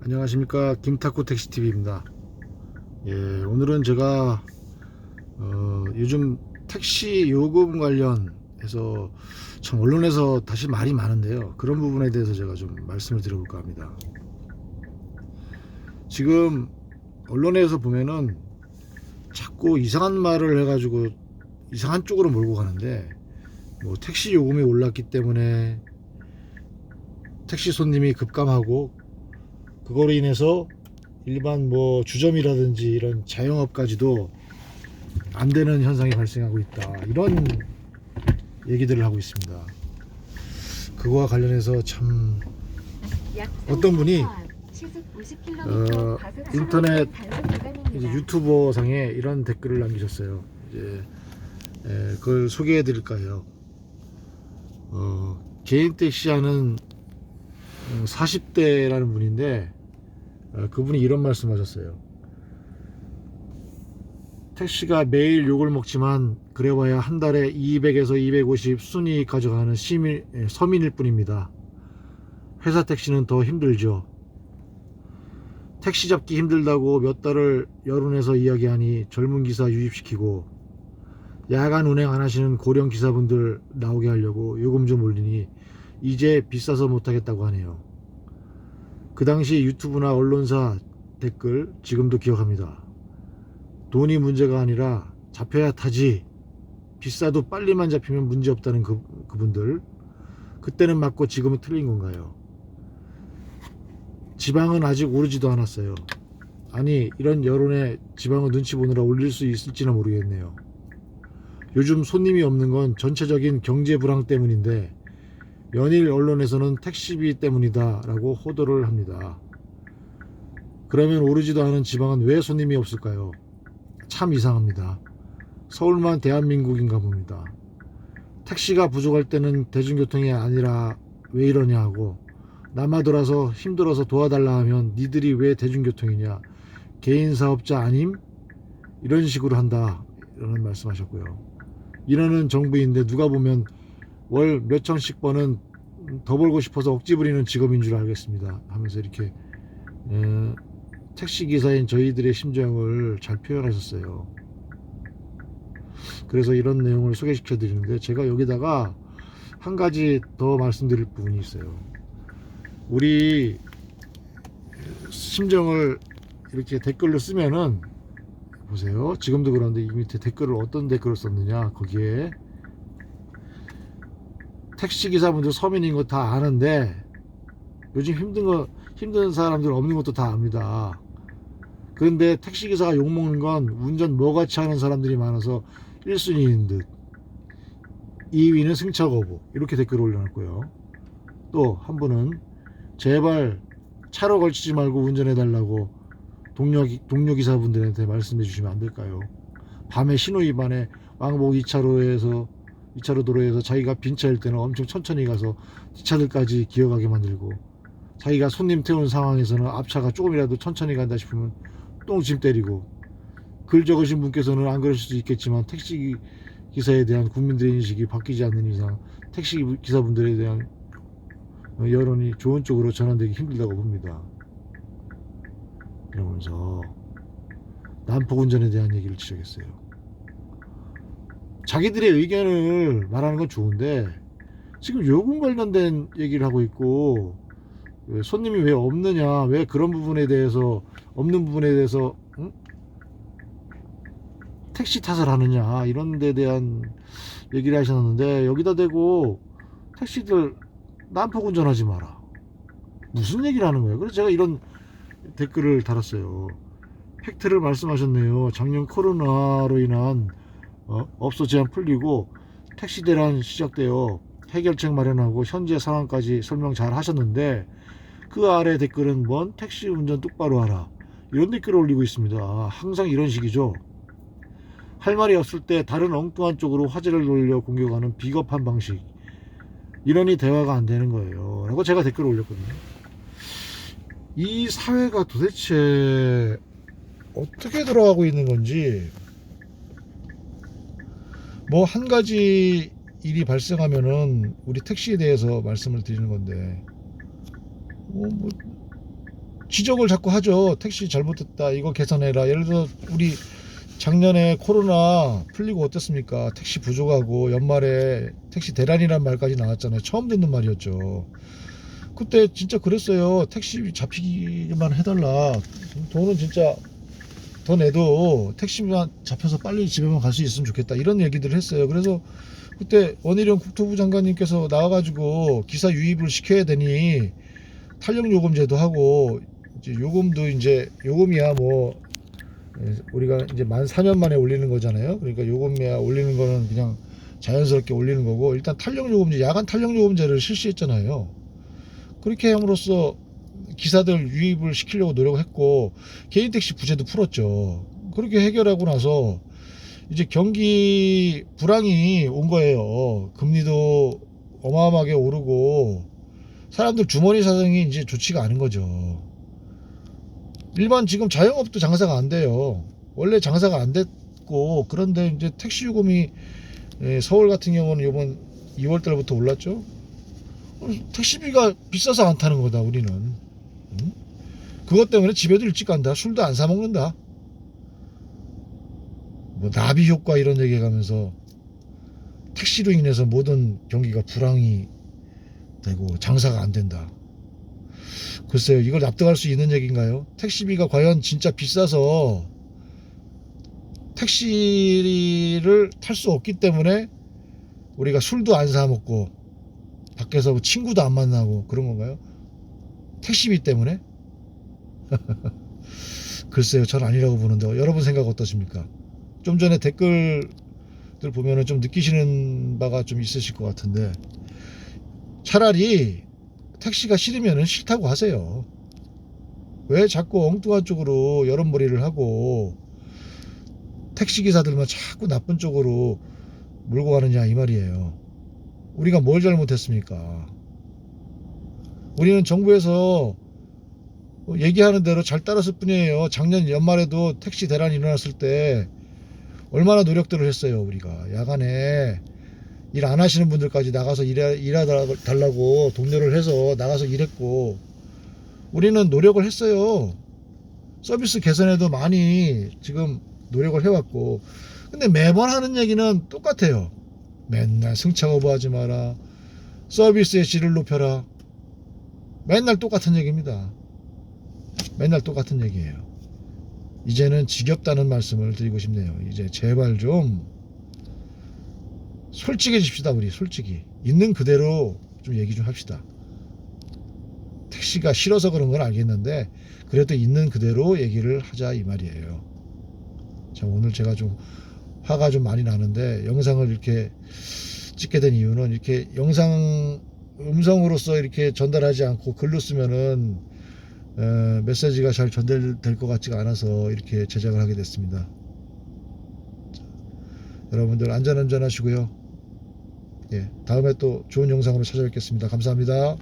안녕하십니까, 김탁구 택시TV입니다. 예, 오늘은 제가 요즘 택시 요금 관련해서 참 언론에서 다시 말이 많은데요, 그런 부분에 대해서 제가 좀 말씀을 드려볼까 합니다. 지금 언론에서 보면은 자꾸 이상한 말을 해가지고 이상한 쪽으로 몰고 가는데, 뭐 택시 요금이 올랐기 때문에 택시 손님이 급감하고 그거로 인해서 일반 뭐 주점이라든지 이런 자영업까지도 안 되는 현상이 발생하고 있다, 이런 얘기들을 하고 있습니다. 그거와 관련해서 참 어떤 분이 인터넷 이제 유튜버 상에 이런 댓글을 남기셨어요. 이제 그걸 소개해 드릴까요? 개인 택시 하는 40대라는 분인데, 그분이 이런 말씀 하셨어요. 택시가 매일 욕을 먹지만 그래봐야 한 달에 200에서 250 순이익 가져가는 서민일 뿐입니다. 회사 택시는 더 힘들죠. 택시 잡기 힘들다고 몇 달을 여론에서 이야기하니 젊은 기사 유입시키고, 야간 운행 안 하시는 고령 기사분들 나오게 하려고 요금 좀 올리니 이제 비싸서 못하겠다고 하네요. 그 당시 유튜브나 언론사 댓글 지금도 기억합니다. 돈이 문제가 아니라 잡혀야 타지, 비싸도 빨리만 잡히면 문제없다는 그분들, 그때는 맞고 지금은 틀린 건가요? 지방은 아직 오르지도 않았어요. 아니, 이런 여론에 지방은 눈치 보느라 올릴 수 있을지는 모르겠네요. 요즘 손님이 없는 건 전체적인 경제 불황 때문인데 연일 언론에서는 택시비 때문이다 라고 호도를 합니다. 그러면 오르지도 않은 지방은 왜 손님이 없을까요? 참 이상합니다. 서울만 대한민국인가 봅니다. 택시가 부족할 때는 대중교통이 아니라 왜 이러냐 하고, 남아 돌아서 힘들어서 도와달라 하면 니들이 왜 대중교통이냐, 개인 사업자 아님? 이런 식으로 한다, 이런 말씀하셨고요. 이러는 정부인데 누가 보면 월 몇천씩 버는, 더 벌고 싶어서 억지 부리는 직업인 줄 알겠습니다 하면서 이렇게 택시기사인 저희들의 심정을 잘 표현하셨어요. 그래서 이런 내용을 소개시켜 드리는데, 제가 여기다가 한 가지 더 말씀드릴 부분이 있어요. 우리 심정을 이렇게 댓글로 쓰면은, 보세요, 지금도 그런데 이 밑에 댓글을 어떤 댓글을 썼느냐, 거기에 택시기사분들 서민인 거 다 아는데 요즘 힘든 사람들 없는 것도 다 압니다. 그런데 택시기사가 욕먹는 건 운전 뭐같이 하는 사람들이 많아서 1순위인 듯, 2위는 승차 거부, 이렇게 댓글을 올려놨고요. 또 한 분은 제발 차로 걸치지 말고 운전해달라고 동료 기사분들한테 말씀해 주시면 안 될까요? 밤에 신호 위반에 왕복 2차로 도로에서 자기가 빈 차일 때는 엄청 천천히 가서 뒷차들까지 기어가게 만들고, 자기가 손님 태운 상황에서는 앞차가 조금이라도 천천히 간다 싶으면 똥침 때리고, 글 적으신 분께서는 안 그러실 수 있겠지만 택시 기사에 대한 국민들의 인식이 바뀌지 않는 이상 택시 기사분들에 대한 여론이 좋은 쪽으로 전환되기 힘들다고 봅니다. 이러면서 난폭 운전에 대한 얘기를 지적했어요. 자기들의 의견을 말하는 건 좋은데 지금 요금 관련된 얘기를 하고 있고, 손님이 왜 없느냐, 왜 그런 부분에 대해서, 없는 부분에 대해서 택시 탓을 하느냐, 이런 데 대한 얘기를 하셨는데, 여기다 대고 택시들 난폭 운전하지 마라, 무슨 얘기를 하는 거예요? 그래서 제가 이런 댓글을 달았어요. 팩트를 말씀하셨네요. 작년 코로나로 인한 업소 제한 풀리고 택시 대란 시작되어 해결책 마련하고 현재 상황까지 설명 잘 하셨는데, 그 아래 댓글은 뭔 택시 운전 똑바로 하라, 이런 댓글을 올리고 있습니다. 항상 이런 식이죠. 할 말이 없을 때 다른 엉뚱한 쪽으로 화제를 돌려 공격하는 비겁한 방식, 이러니 대화가 안 되는 거예요 라고 제가 댓글을 올렸거든요. 이 사회가 도대체 어떻게 돌아가고 있는 건지, 뭐 한 가지 일이 발생하면은 우리 택시에 대해서 말씀을 드리는 건데, 뭐 지적을 자꾸 하죠. 택시 잘못됐다, 이거 개선해라. 예를 들어 우리 작년에 코로나 풀리고 어땠습니까? 택시 부족하고 연말에 택시 대란이란 말까지 나왔잖아요. 처음 듣는 말이었죠. 그때 진짜 그랬어요. 택시 잡히기만 해달라. 돈은 진짜 더 내도 택시만 잡혀서 빨리 집에만 갈 수 있으면 좋겠다, 이런 얘기들을 했어요. 그래서 그때 원희룡 국토부 장관님께서 나와가지고 기사 유입을 시켜야 되니 탄력요금제도 하고, 이제 요금도 이제 요금이야 뭐 우리가 이제 만 4년 만에 올리는 거잖아요. 그러니까 요금이야 올리는 거는 그냥 자연스럽게 올리는 거고, 일단 탄력요금제, 야간 탄력요금제를 실시했잖아요. 그렇게 함으로써 기사들 유입을 시키려고 노력을 했고, 개인택시 부채도 풀었죠. 그렇게 해결하고 나서 이제 경기 불황이 온 거예요. 금리도 어마어마하게 오르고 사람들 주머니 사정이 이제 좋지가 않은 거죠. 일반 지금 자영업도 장사가 안 돼요. 원래 장사가 안 됐고, 그런데 이제 택시 요금이 서울 같은 경우는 이번 2월 달부터 올랐죠. 택시비가 비싸서 안 타는 거다 우리는. 응? 그것 때문에 집에도 일찍 간다. 술도 안 사 먹는다. 뭐 나비 효과 이런 얘기 해가면서 택시로 인해서 모든 경기가 불황이 되고 장사가 안 된다. 글쎄요, 이걸 납득할 수 있는 얘기인가요? 택시비가 과연 진짜 비싸서 택시를 탈 수 없기 때문에 우리가 술도 안 사 먹고 밖에서 친구도 안 만나고 그런 건가요? 택시비 때문에? 글쎄요, 전 아니라고 보는데 여러분 생각 어떠십니까? 좀 전에 댓글들 보면은 좀 느끼시는 바가 좀 있으실 것 같은데, 차라리 택시가 싫으면은 싫다고 하세요. 왜 자꾸 엉뚱한 쪽으로 여론몰이를 하고 택시기사들만 자꾸 나쁜 쪽으로 몰고 가느냐, 이 말이에요. 우리가 뭘 잘못했습니까? 우리는 정부에서 얘기하는 대로 잘 따랐을 뿐이에요. 작년 연말에도 택시 대란이 일어났을 때 얼마나 노력들을 했어요. 우리가 야간에 일 안 하시는 분들까지 나가서 일해달라고 독려를 해서 나가서 일했고, 우리는 노력을 했어요. 서비스 개선에도 많이 지금 노력을 해왔고. 근데 매번 하는 얘기는 똑같아요. 맨날 승차 거부하지 마라, 서비스의 질을 높여라. 맨날 똑같은 얘기입니다. 맨날 똑같은 얘기예요. 이제는 지겹다는 말씀을 드리고 싶네요. 이제 제발 좀 솔직해집시다. 우리 솔직히 있는 그대로 좀 얘기 좀 합시다. 택시가 싫어서 그런 건 알겠는데 그래도 있는 그대로 얘기를 하자, 이 말이에요. 자, 오늘 제가 좀 화가 좀 많이 나는데, 영상을 이렇게 찍게 된 이유는 이렇게 영상 음성으로서 이렇게 전달하지 않고 글로 쓰면은 메시지가 잘 전달될 것 같지가 않아서 이렇게 제작을 하게 됐습니다. 자, 여러분들 안전운전 하시고요. 예, 다음에 또 좋은 영상으로 찾아뵙겠습니다. 감사합니다.